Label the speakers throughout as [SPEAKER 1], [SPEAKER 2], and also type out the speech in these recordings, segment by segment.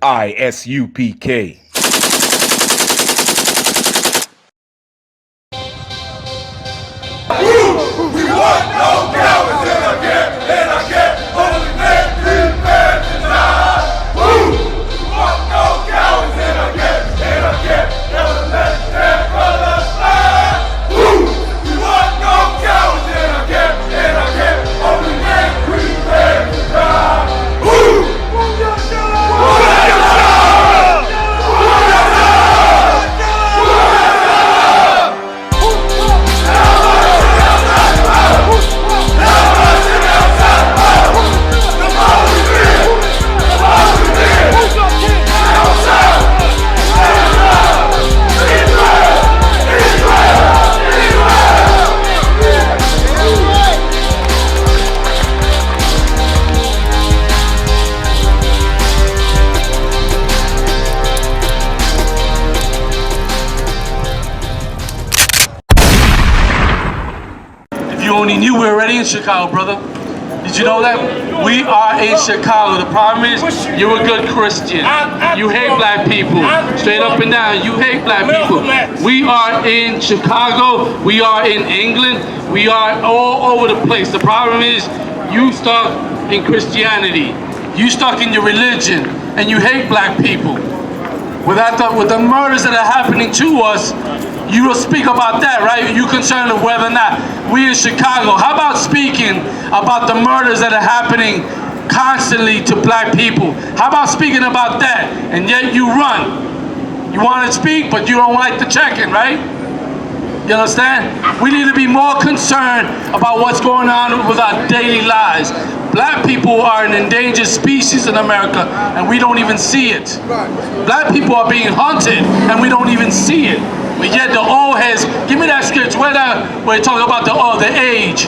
[SPEAKER 1] ISUPK.
[SPEAKER 2] You only knew we were already in Chicago, brother. Did you know that? We are in Chicago. The problem is, you're a good Christian. You hate black people. Straight up and down, you hate black people. We are in Chicago. We are in England. We are all over the place. The problem is, you stuck in Christianity. You stuck in your religion, and you hate black people. With the murders that are happening to us, you will speak about that, right? You're concerned of whether or not we in Chicago. How about speaking about the murders that are happening constantly to black people? How about speaking about that? And yet you run. You want to speak, but you don't like the check-in, right? You understand? We need to be more concerned about what's going on with our daily lives. Black people are an endangered species in America, and we don't even see it. Black people are being hunted, and we don't even see it. But yet the old heads, give me that scripture where they talk about the age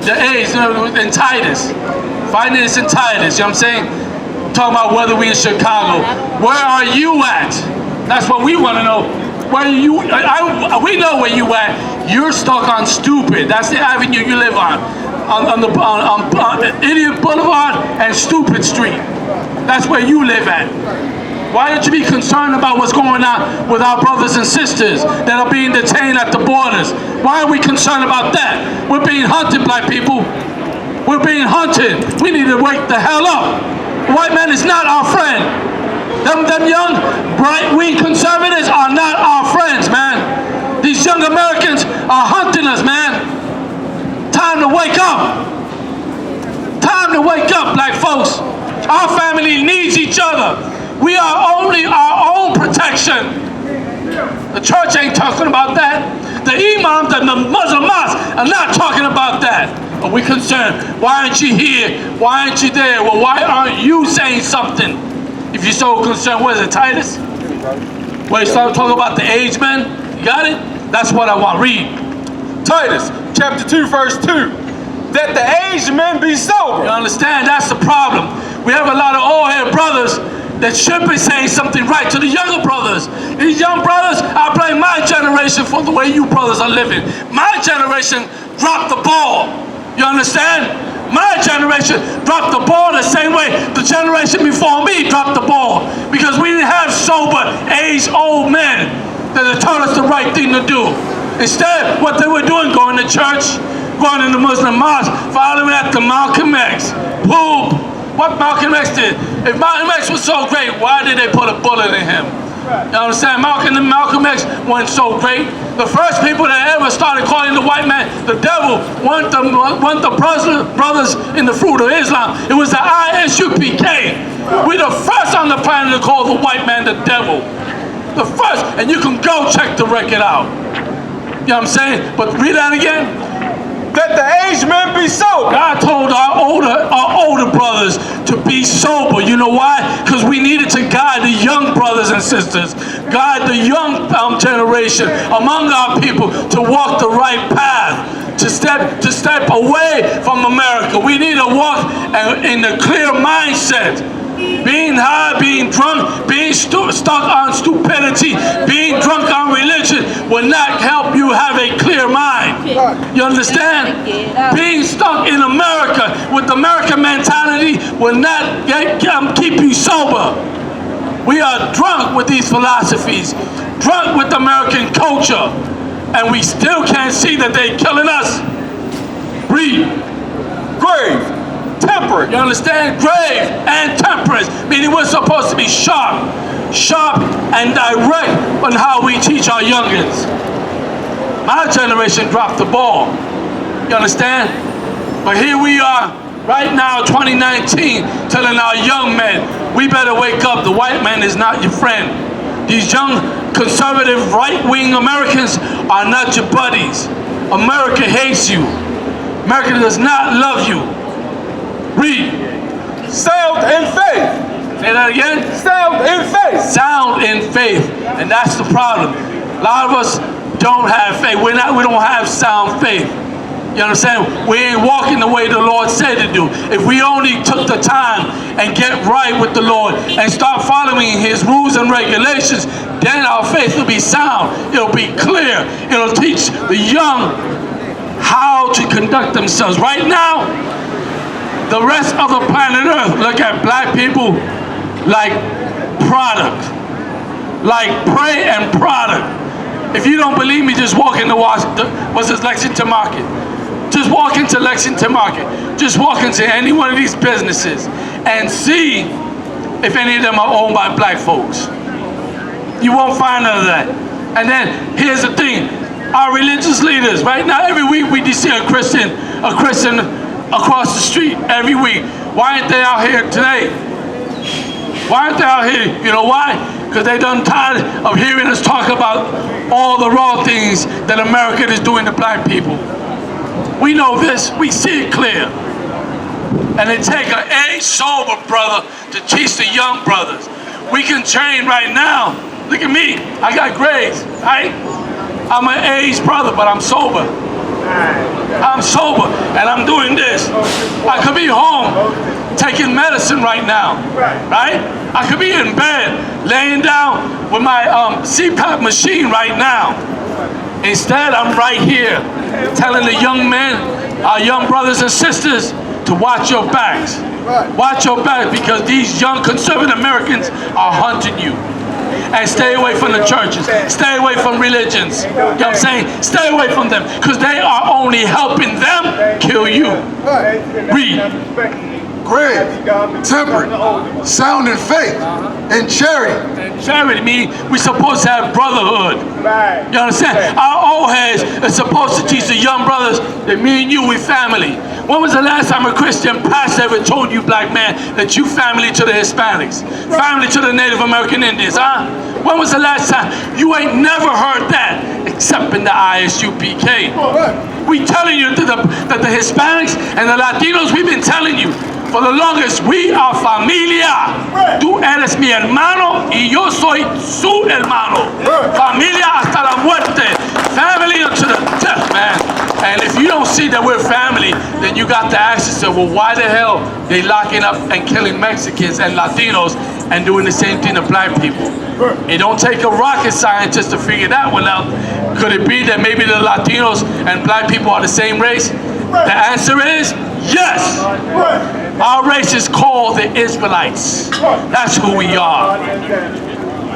[SPEAKER 2] in Titus. Find this in Titus, you know what I'm saying? Talking about whether we in Chicago. Where are you at? That's what we want to know. Where are you? We know where you at. You're stuck on Stupid. That's the avenue you live on Idiot Boulevard and Stupid Street. That's where you live at. Why don't you be concerned about what's going on with our brothers and sisters that are being detained at the borders? Why are we concerned about that? We're being hunted, black people. We're being hunted. We need to wake the hell up. The white man is not our friend. Them young, right-wing conservatives are not our friends, man. These young Americans are hunting us, man. Time to wake up. Time to wake up, black folks. Our family needs each other. We are only our own protection. The church ain't talking about that. The imams and the Muslim mosques are not talking about that. Are we concerned? Why aren't you here? Why aren't you there? Well, why aren't you saying something? If you're so concerned, what is it, Titus? Where you start talking about the age, man? You got it? That's what I want. Read.
[SPEAKER 3] Titus, chapter 2, verse 2. That the aged men be sober.
[SPEAKER 2] You understand? That's the problem. We have a lot of old-head brothers that should be saying something right to the younger brothers. These young brothers, I blame my generation for the way you brothers are living. My generation dropped the ball. You understand? My generation dropped the ball the same way the generation before me dropped the ball. Because we didn't have sober, aged old men that had taught us the right thing to do. Instead, what they were doing, going to church, going in the Muslim mosque, following after Malcolm X. Boom. What Malcolm X did. If Malcolm X was so great, why did they put a bullet in him? You understand? Malcolm X wasn't so great. The first people that ever started calling the white man the devil weren't the brothers in the fruit of Islam. It was the ISUPK. We're the first on the planet to call the white man the devil. The first. And you can go check the record out. You know what I'm saying? But read that again.
[SPEAKER 3] That the aged men be sober.
[SPEAKER 2] God told our older brothers to be sober. You know why? Because we needed to guide the young brothers and sisters, guide the young generation among our people to walk the right path, to step away from America. We need to walk in a clear mindset. Being high, being drunk, being stuck on stupidity, being drunk on religion will not help you have a clear mind. You understand? Being stuck in America with American mentality will not keep you sober. We are drunk with these philosophies, drunk with American culture, and we still can't see that they're killing us. Read.
[SPEAKER 3] Grave, temperate.
[SPEAKER 2] You understand? Grave and temperance, meaning we're supposed to be sharp and direct on how we teach our youngins. My generation dropped the ball. You understand? But here we are, right now, 2019, telling our young men, we better wake up. The white man is not your friend. These young, conservative, right-wing Americans are not your buddies. America hates you. America does not love you. Read.
[SPEAKER 3] Sound in faith.
[SPEAKER 2] Say that again?
[SPEAKER 3] Sound in faith.
[SPEAKER 2] Sound in faith. And that's the problem. A lot of us don't have faith. We don't have sound faith. You understand? We ain't walking the way the Lord said to do. If we only took the time and get right with the Lord and start following His rules and regulations, then our faith will be sound. It'll be clear. It'll teach the young how to conduct themselves. Right now, the rest of the planet Earth look at black people like product, like prey and product. If you don't believe me, just walk into Lexington Market. Just walk into Lexington Market. Just walk into any one of these businesses and see if any of them are owned by black folks. You won't find none of that. And then here's the thing. Our religious leaders, right now, every week we see a Christian across the street every week. Why aren't they out here today? Why aren't they out here? You know why? Because they done tired of hearing us talk about all the wrong things that America is doing to black people. We know this. We see it clear. And it takes an age-sober brother to teach the young brothers. We can train right now. Look at me. I got grades, right? I'm an aged brother, but I'm sober. I'm sober, and I'm doing this. I could be home taking medicine right now, right? I could be in bed, laying down with my CPAP machine right now. Instead, I'm right here telling the young men, our young brothers and sisters, to watch your backs. Watch your back, because these young conservative Americans are hunting you. And stay away from the churches. Stay away from religions. You know what I'm saying? Stay away from them, because they are only helping them kill you. Read.
[SPEAKER 1] Grave, temperate, sound in faith, and charity.
[SPEAKER 2] And charity means we're supposed to have brotherhood. You understand? Our old heads are supposed to teach the young brothers that me and you, we family. When was the last time a Christian pastor ever told you, black man, that you family to the Hispanics? Family to the Native American Indians, huh? When was the last time? You ain't never heard that, except in the ISUPK. We telling you that the Hispanics and the Latinos, we've been telling you for the longest, we are familia. Tú eres mi hermano y yo soy su hermano. Familia hasta la muerte. Family unto the death, man. And if you don't see that we're family, then you got to ask yourself, well, why the hell they locking up and killing Mexicans and Latinos and doing the same thing to black people? It don't take a rocket scientist to figure that one out. Could it be that maybe the Latinos and black people are the same race? The answer is yes. Our race is called the Israelites. That's who we are.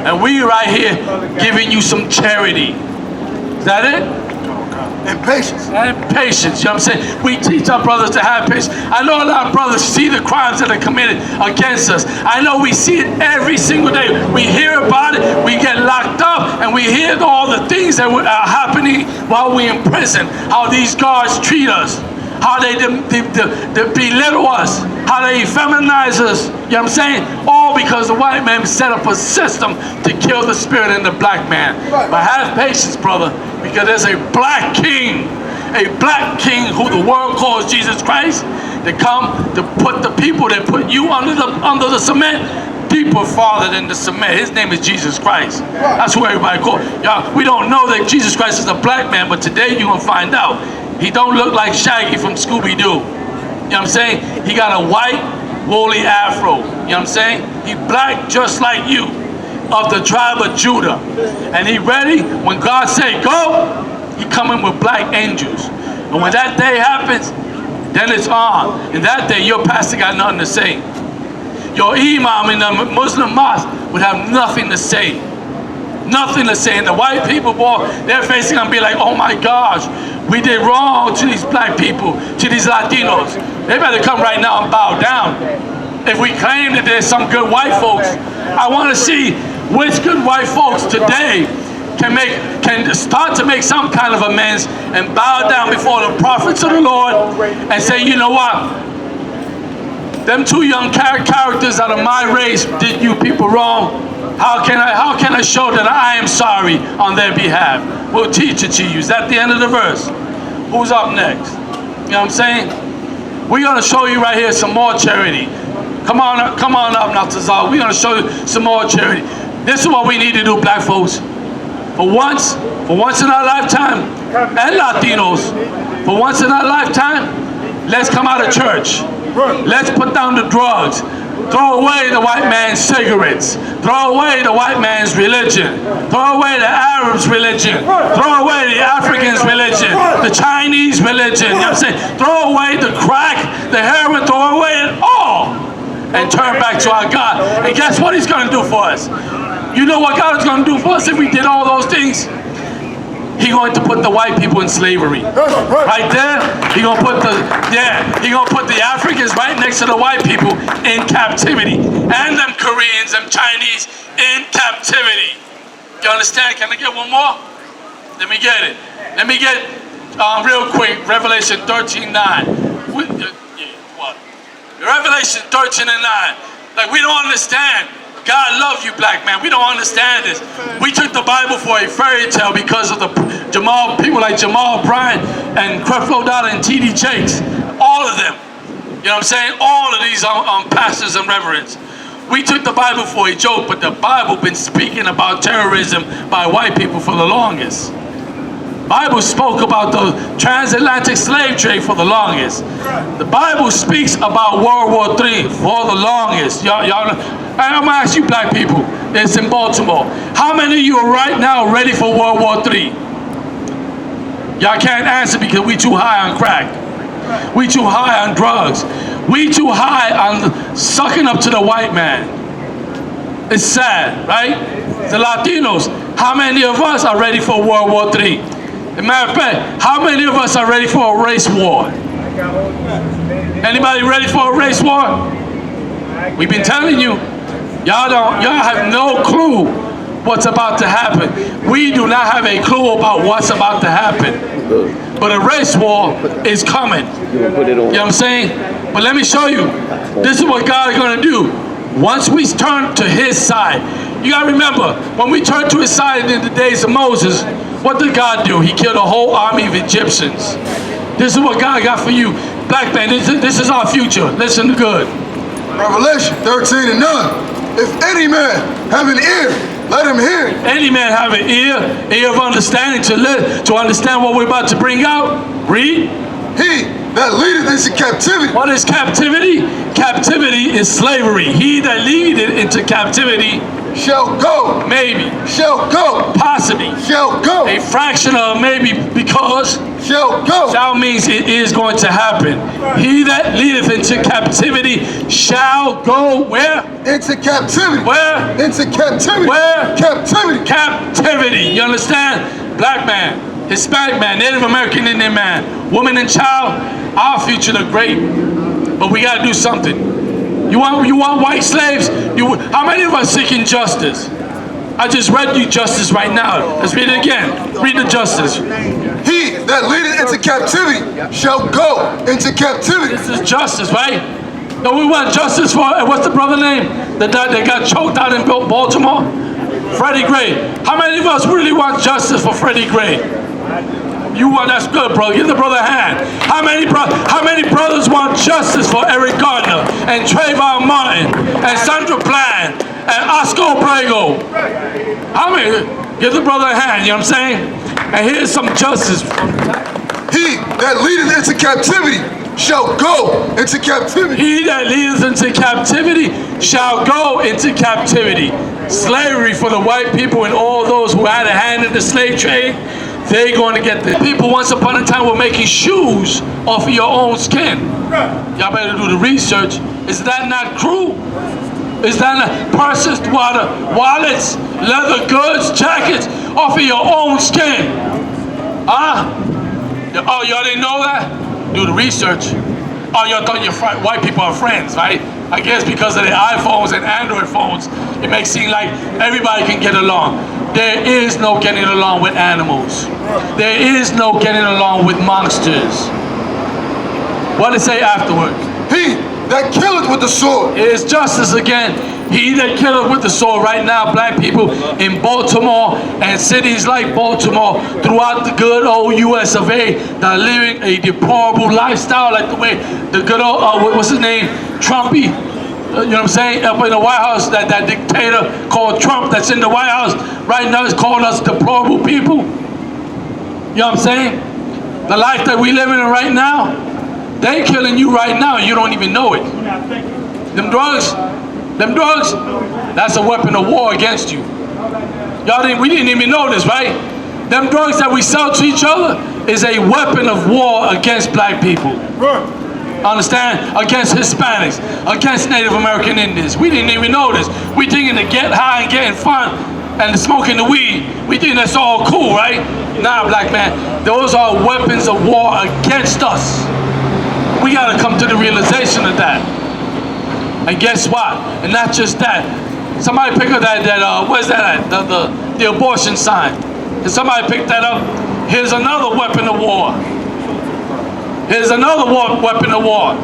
[SPEAKER 2] And we right here giving you some charity. Is that it?
[SPEAKER 1] And patience.
[SPEAKER 2] And patience, you know what I'm saying? We teach our brothers to have patience. I know a lot of brothers see the crimes that are committed against us. I know we see it every single day. We hear about it, we get locked up, and we hear all the things that are happening while we're in prison. How these guards treat us. How they belittle us, how they feminize us, you know what I'm saying? All because the white man set up a system to kill the spirit in the black man. But have patience, brother, because there's a black king who the world calls Jesus Christ, to come to put the people that put you under the cement deeper, farther than the cement. His name is Jesus Christ. That's who everybody calls. Y'all, we don't know that Jesus Christ is a black man, but today you're going to find out. He don't look like Shaggy from Scooby-Doo. You know what I'm saying? He got a white, woolly afro. You know what I'm saying? He black just like you, of the tribe of Judah. And he ready, when God say go, he coming with black angels. And when that day happens, then it's on. And that day, your pastor got nothing to say. your imam in the Muslim mosque would have nothing to say. Nothing to say. And the white people, boy, they're facing and be like, oh my gosh, we did wrong to these black people, to these Latinos. They better come right now and bow down. If we claim that there's some good white folks, I want to see which good white folks today can start to make some kind of amends and bow down before the prophets of the Lord and say, you know what? Them two young characters out of my race did you people wrong. How can I show that I am sorry on their behalf? We'll teach it to you. Is that the end of the verse? Who's up next? You know what I'm saying? We're going to show you right here some more charity. Come on up now, Tazal. We're going to show you some more charity. This is what we need to do, black folks. For once in our lifetime, and Latinos, for once in our lifetime, let's come out of church. Let's put down the drugs. Throw away the white man's cigarettes. Throw away the white man's religion. Throw away the Arabs' religion. Throw away the Africans' religion. The Chinese religion. You know what I'm saying? Throw away the crack, the heroin, throw away it all. And turn back to our God. And guess what he's going to do for us? You know what God is going to do for us if we did all those things? He's going to put the white people in slavery. Right there, he's going to put the Africans right next to the white people in captivity. And them Koreans, them Chinese in captivity. You understand? Can I get one more? Let me get it. Let me get, real quick, Revelation 13:9. What? Revelation 13:9. Like, we don't understand. God love you, black man. We don't understand this. We took the Bible for a fairy tale because of the people like Jamal Bryant and Creflo Dollar and T.D. Jakes. All of them. You know what I'm saying? All of these pastors and reverends. We took the Bible for a joke, but the Bible been speaking about terrorism by white people for the longest. Bible spoke about the transatlantic slave trade for the longest. The Bible speaks about World War III for the longest. Y'all, I'm gonna ask you black people, it's in Baltimore. How many of you are right now ready for World War III? Y'all can't answer because we too high on crack. We too high on drugs. We too high on sucking up to the white man. It's sad, right? The Latinos, how many of us are ready for World War III? As a matter of fact, how many of us are ready for a race war? Anybody ready for a race war? We've been telling you, y'all have no clue what's about to happen. We do not have a clue about what's about to happen. But a race war is coming. You know what I'm saying? But let me show you. This is what God is going to do. Once we turn to his side. You got to remember, when we turned to his side in the days of Moses, what did God do? He killed a whole army of Egyptians. This is what God got for you. Black man, this is our future. Listen good.
[SPEAKER 1] Revelation 13:9. If any man have an ear, let him hear.
[SPEAKER 2] Any man have an ear of understanding to understand what we're about to bring out. Read.
[SPEAKER 1] He that leadeth into captivity.
[SPEAKER 2] What is captivity? Captivity is slavery. He that leadeth into captivity
[SPEAKER 1] shall go.
[SPEAKER 2] Maybe.
[SPEAKER 1] Shall go.
[SPEAKER 2] Possibly.
[SPEAKER 1] Shall go.
[SPEAKER 2] A fraction of maybe because.
[SPEAKER 1] Shall go.
[SPEAKER 2] Shall means it is going to happen. He that leadeth into captivity shall go where?
[SPEAKER 1] Into captivity.
[SPEAKER 2] Where?
[SPEAKER 1] Into captivity.
[SPEAKER 2] Where?
[SPEAKER 1] Captivity.
[SPEAKER 2] Captivity. You understand? Black man, Hispanic man, Native American Indian man, woman and child, our future look great. But we gotta do something. You want white slaves? How many of us seeking justice? I just read you justice right now. Let's read it again. Read the justice.
[SPEAKER 1] He that leadeth into captivity shall go into captivity.
[SPEAKER 2] This is justice, right? No, we want justice for, what's the brother name that got choked out in Baltimore? Freddie Gray. How many of us really want justice for Freddie Gray? You want, that's good, bro. Give the brother a hand. How many brothers want justice for Eric Gardner and Trayvon Martin and Sandra Bland and Oscar Obrego? How many? Give the brother a hand, you know what I'm saying? And here's some justice.
[SPEAKER 1] He that leadeth into captivity shall go into captivity.
[SPEAKER 2] He that leadeth into captivity shall go into captivity. Slavery for the white people and all those who had a hand in the slave trade. They're going to get the people once upon a time were making shoes off of your own skin. Y'all better do the research. Is that not cruel? Is that purses, wallets, leather goods, jackets off of your own skin? Huh? Oh, y'all didn't know that? Do the research. Oh, y'all thought white people are friends, right? I guess because of the iPhones and Android phones, it makes it seem like everybody can get along. There is no getting along with animals. There is no getting along with monsters. What did it say afterwards?
[SPEAKER 1] He that killeth with the sword.
[SPEAKER 2] It is justice again. He that killeth with the sword. Right now, black people in Baltimore and cities like Baltimore throughout the good old US of A that are living a deplorable lifestyle, like the way the good old, what's his name? Trumpy. You know what I'm saying? Up in the White House, that dictator called Trump that's in the White House right now is calling us deplorable people. You know what I'm saying? The life that we living in right now, they killing you right now and you don't even know it. Them drugs, that's a weapon of war against you. We didn't even know this, right? Them drugs that we sell to each other is a weapon of war against black people. Understand? Against Hispanics, against Native American Indians. We didn't even know this. We thinking to get high and getting fun and smoking the weed, we think that's all cool, right? Nah, black man, those are weapons of war against us. We gotta come to the realization of that. And guess what? And not just that. Somebody pick up that where's that at? The abortion sign. Did somebody pick that up? Here's another weapon of war. Here's another weapon of war.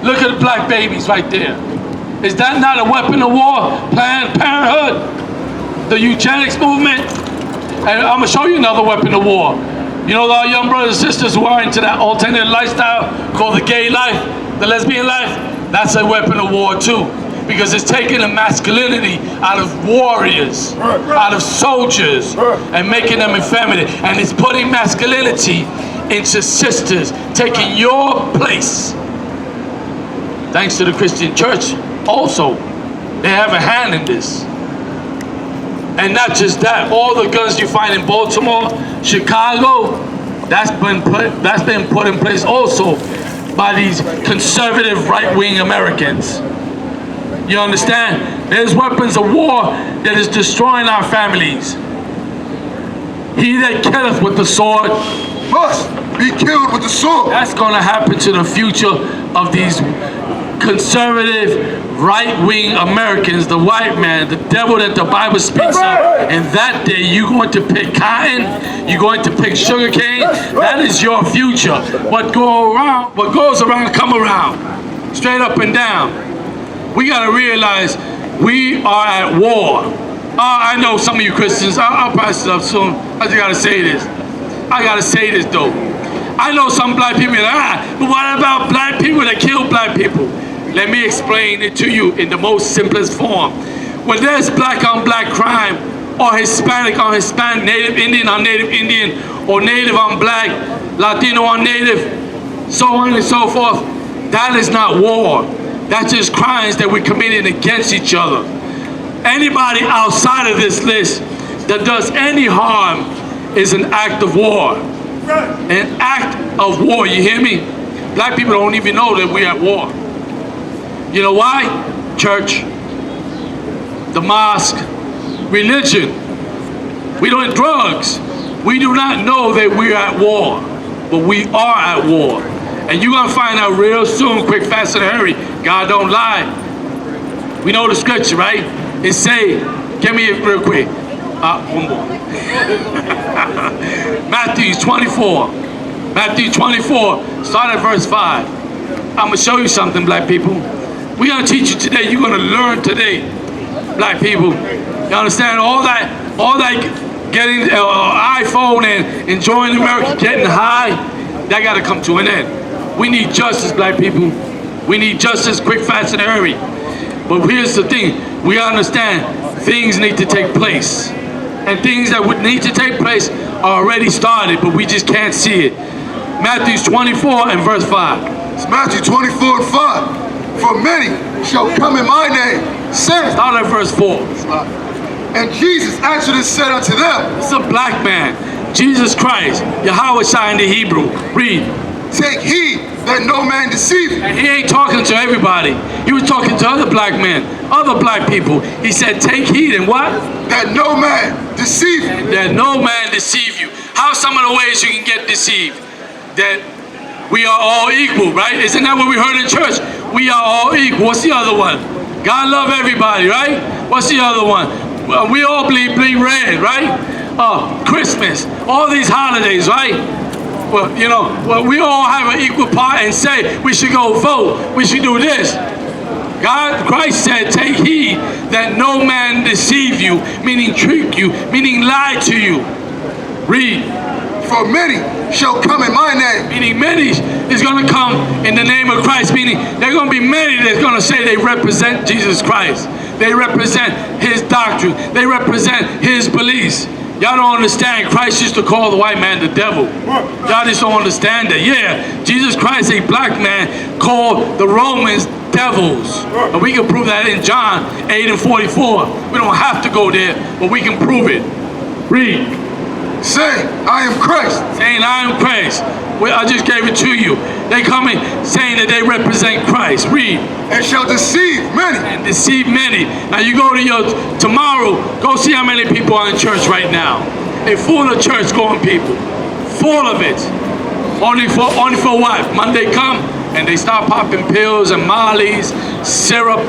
[SPEAKER 2] Look at the black babies right there. Is that not a weapon of war? Planned Parenthood, the eugenics movement. And I'm gonna show you another weapon of war. You know, our young brothers and sisters who are into that alternative lifestyle called the gay life, the lesbian life, that's a weapon of war too. Because it's taking the masculinity out of warriors, out of soldiers, and making them effeminate. And it's putting masculinity into sisters, taking your place. Thanks to the Christian church also. They have a hand in this. And not just that, all the guns you find in Baltimore, Chicago, that's been put in place also by these conservative right-wing Americans. You understand? There's weapons of war that is destroying our families. He that killeth with the sword
[SPEAKER 1] Must be killed with the sword.
[SPEAKER 2] That's gonna happen to the future of these conservative, right-wing Americans, the white man, the devil that the Bible speaks of. And that day, you're going to pick cotton, you're going to pick sugar cane. That is your future. What goes around, come around. Straight up and down. We gotta realize we are at war. I know some of you Christians, I'll pass it up soon. I just gotta say this. I gotta say this though. I know some black people are but what about black people that kill black people? Let me explain it to you in the most simplest form. When there's black on black crime, or Hispanic on Hispanic, Native Indian on Native Indian, or Native on black, Latino on Native, so on and so forth, that is not war. That's just crimes that we're committing against each other. Anybody outside of this list that does any harm is an act of war. An act of war, you hear me? Black people don't even know that we're at war. You know why? Church, the mosque, religion. We don't drugs. We do not know that we're at war, but we are at war. And you're gonna find out real soon, quick, fast, and hurry. God don't lie. We know the scripture, right? It say, give me it real quick. One more. Matthew 24. Matthew 24, start at verse 5. I'm gonna show you something, black people. We're gonna teach you today, you're gonna learn today, black people. You understand? All that getting iPhone and enjoying America, getting high, that gotta come to an end. We need justice, black people. We need justice, quick, fast, and hurry. But here's the thing, we understand things need to take place. And things that would need to take place are already started, but we just can't see it. Matthew 24 and verse 5.
[SPEAKER 1] It's Matthew 24 and 5. For many shall come in my name, saying.
[SPEAKER 2] Start at verse 4.
[SPEAKER 1] And Jesus answered and said unto them.
[SPEAKER 2] It's a black man, Jesus Christ, Yahweh Shai in the Hebrew. Read.
[SPEAKER 1] Take heed that no man deceive you.
[SPEAKER 2] And he ain't talking to everybody. He was talking to other black men, other black people. He said, take heed and what?
[SPEAKER 1] That no man deceive you.
[SPEAKER 2] That no man deceive you. How some of the ways you can get deceived? That we are all equal, right? Isn't that what we heard in church? We are all equal. What's the other one? God love everybody, right? What's the other one? Well, we all bleed red, right? Christmas, all these holidays, right? Well, you know, we all have an equal part and say we should go vote, we should do this. Christ said, take heed that no man deceive you, meaning trick you, meaning lie to you. Read.
[SPEAKER 1] For many shall come in my name.
[SPEAKER 2] Meaning many is going to come in the name of Christ, meaning there are going to be many that's going to say they represent Jesus Christ. They represent his doctrine. They represent his beliefs. Y'all don't understand. Christ used to call the white man the devil. Y'all just don't understand that. Yeah, Jesus Christ, a black man, called the Romans devils. And we can prove that in John 8:44. We don't have to go there, but we can prove it. Read.
[SPEAKER 1] Saying, I am Christ.
[SPEAKER 2] Saying, I am Christ. Well, I just gave it to you. They coming saying that they represent Christ. Read.
[SPEAKER 1] And shall deceive many.
[SPEAKER 2] And deceive many. Now you go to your, tomorrow, go see how many people are in church right now. They full of church going people. Full of it. Only for what? Monday come and they start popping pills and mollies, syrup,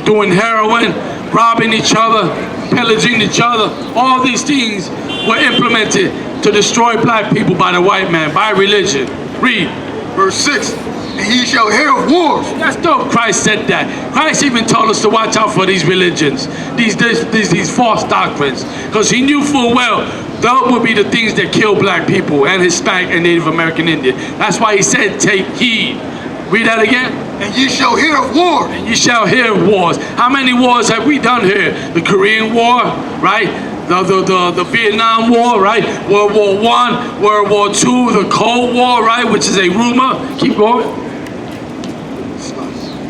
[SPEAKER 2] doing heroin, robbing each other, pillaging each other. All these things were implemented to destroy black people by the white man, by religion. Read.
[SPEAKER 1] Verse 6. And ye shall hear of wars.
[SPEAKER 2] That's dope. Christ said that. Christ even told us to watch out for these religions, these false doctrines, because he knew full well those would be the things that kill black people and Hispanic and Native American Indian. That's why he said, take heed. Read that again.
[SPEAKER 1] And ye shall hear of wars.
[SPEAKER 2] And ye shall hear of wars. How many wars have we done here? The Korean War, right? The Vietnam War, right? World War I, World War II, the Cold War, right? Which is a rumor. Keep going.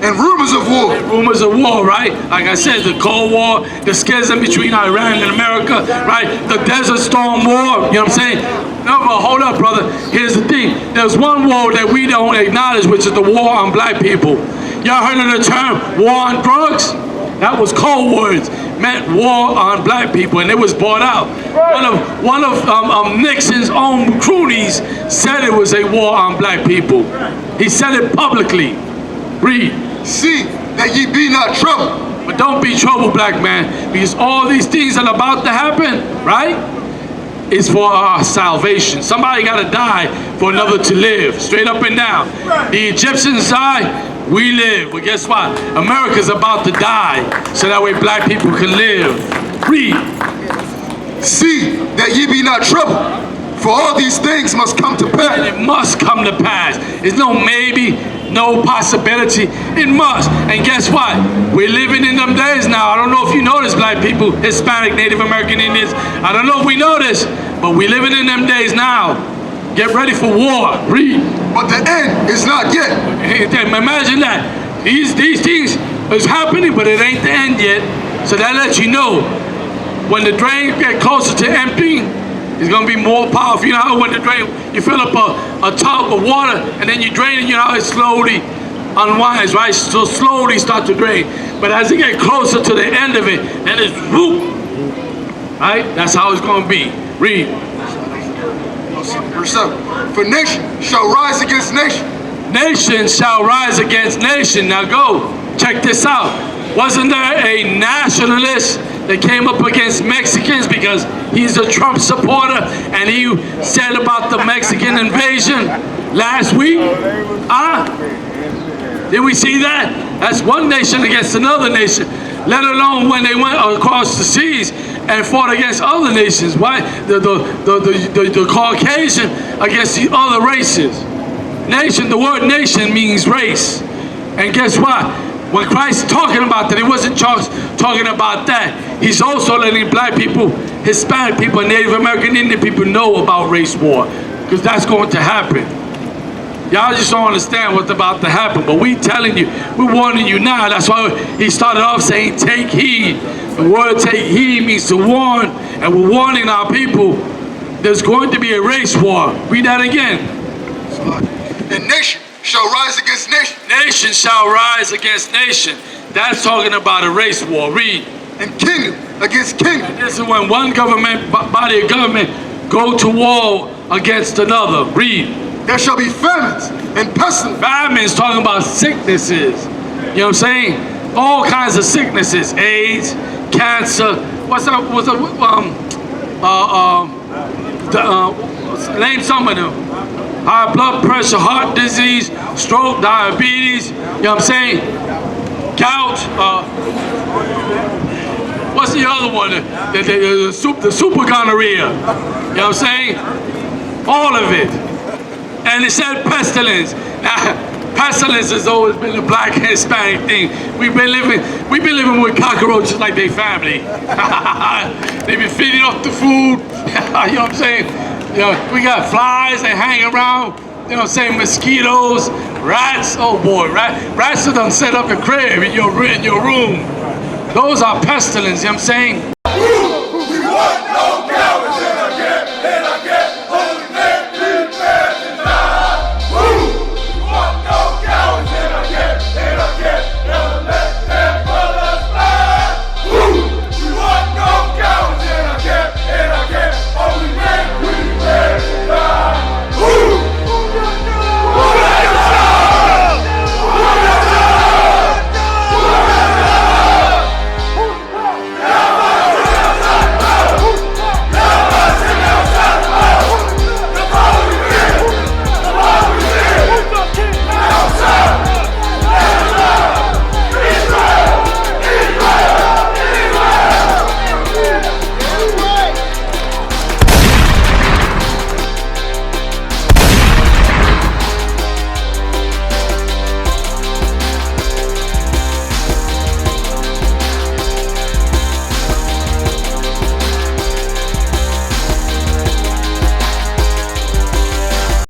[SPEAKER 1] And rumors of war.
[SPEAKER 2] And rumors of war, right? Like I said, the Cold War, the schism between Iran and America, right? The Desert Storm War, you know what I'm saying? No, but hold up, brother. Here's the thing. There's one war that we don't acknowledge, which is the war on black people. Y'all heard of the term war on drugs? That was code words. Meant war on black people, and it was bought out. One of Nixon's own cronies said it was a war on black people. He said it publicly. Read.
[SPEAKER 1] See that ye be not troubled.
[SPEAKER 2] But don't be troubled, black man, because all these things that are about to happen, right, is for our salvation. Somebody got to die for another to live, straight up and down. The Egyptians died, we live. Well, guess what? America's about to die, so that way black people can live. Read.
[SPEAKER 1] See that ye be not troubled, for all these things must come to pass.
[SPEAKER 2] And it must come to pass. There's no maybe, no possibility. It must. And guess what? We're living in them days now. I don't know if you know this, black people, Hispanic, Native American Indians. I don't know if we know this, but we're living in them days now. Get ready for war. Read.
[SPEAKER 1] But the end is not yet.
[SPEAKER 2] Imagine that. These things is happening, but it ain't the end yet. So that lets you know when the drain get closer to emptying, it's going to be more powerful. You know how when the drain, you fill up a tub of water and then you drain it, you know how it slowly unwinds, right? So slowly start to drain. But as it get closer to the end of it, then it's whoop, right? That's how it's going to be. Read.
[SPEAKER 1] Verse 7. For nation shall rise against nation.
[SPEAKER 2] Nation shall rise against nation. Now go, check this out. Wasn't there a nationalist that came up against Mexicans because he's a Trump supporter and he said about the Mexican invasion last week? Did we see that? That's one nation against another nation, let alone when they went across the seas and fought against other nations. Why? The Caucasian against the other races. Nation, the word nation means race. And guess what? When Christ is talking about that, he wasn't talking about that. He's also letting black people, Hispanic people, and Native American Indian people know about race war, because that's going to happen. Y'all just don't understand what's about to happen, but we telling you, we're warning you now. That's why he started off saying, take heed. The word take heed means to warn, and we're warning our people there's going to be a race war. Read that again.
[SPEAKER 1] The nation shall rise against nation,
[SPEAKER 2] Nation shall rise against nation. That's talking about a race war. Read.
[SPEAKER 1] and kingdom against kingdom.
[SPEAKER 2] This is when one government, body of government, go to war against another. Read.
[SPEAKER 1] There shall be famines and pestilence,
[SPEAKER 2] Famine is talking about sicknesses. You know what I'm saying? All kinds of sicknesses. AIDS, cancer. Name some of them. High blood pressure, heart disease, stroke, diabetes. You know what I'm saying? Gout. What's the other one? The super gonorrhea. You know what I'm saying? All of it. And it said pestilence. Pestilence has always been a black and Hispanic thing. We've been living with cockroaches like they family. They've been feeding off the food. You know what I'm saying? You know, we got flies that hang around. You know what I'm saying? Mosquitoes, rats. Oh boy, rats that done set up a crib in your room. Those are pestilence. You know what I'm saying?